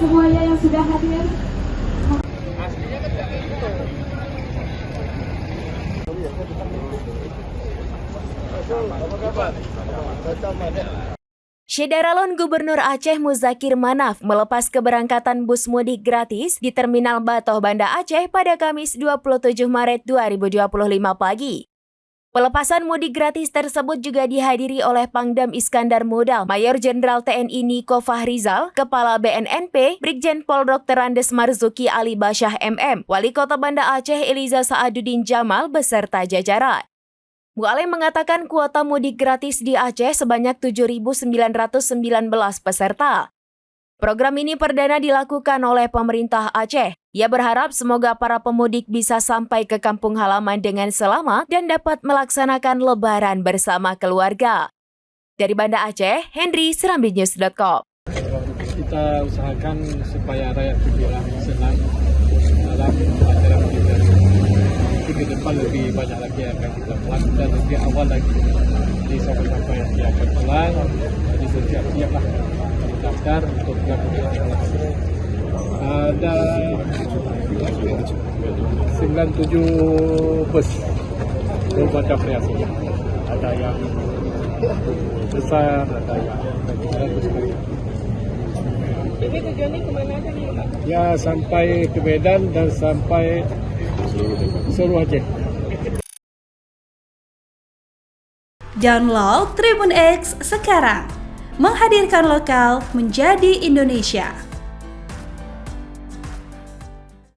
semuanya yang sudah hadir. Syederalon Gubernur Aceh Muzakir Manaf melepas keberangkatan bus mudik gratis di Terminal Batoh Banda Aceh pada Kamis 27 Maret 2025 pagi. Pelepasan mudik gratis tersebut juga dihadiri oleh Pangdam Iskandar Modal, Mayor Jenderal TNI Niko Fahrizal, Kepala BNNP, Brigjen Pol Dr. Andes Marzuki Ali Basyah MM, Wali Kota Banda Aceh Eliza Saaduddin Jamal beserta jajaran. Mualim mengatakan kuota mudik gratis di Aceh sebanyak 7.919 peserta. Program ini perdana dilakukan oleh pemerintah Aceh. Ia berharap semoga para pemudik bisa sampai ke kampung halaman dengan selamat dan dapat melaksanakan lebaran bersama keluarga. Dari Banda Aceh, Henry, serambinews.com. Kita usahakan supaya rakyat dibilang senang dalam acara kita. Ke depan lebih banyak lagi yang akan kita lakukan lebih awal lagi. Jadi sampai yang akan pulang, jadi siap-siap lah daftar untuk melakukan ada 97 bus berbagai variasi. Ada yang besar, ada yang bagus sekali. Ini tujuannya kemana aja nih Pak? Ya sampai ke Medan dan sampai seluruh Aceh. Download Tribun X sekarang, menghadirkan lokal menjadi Indonesia.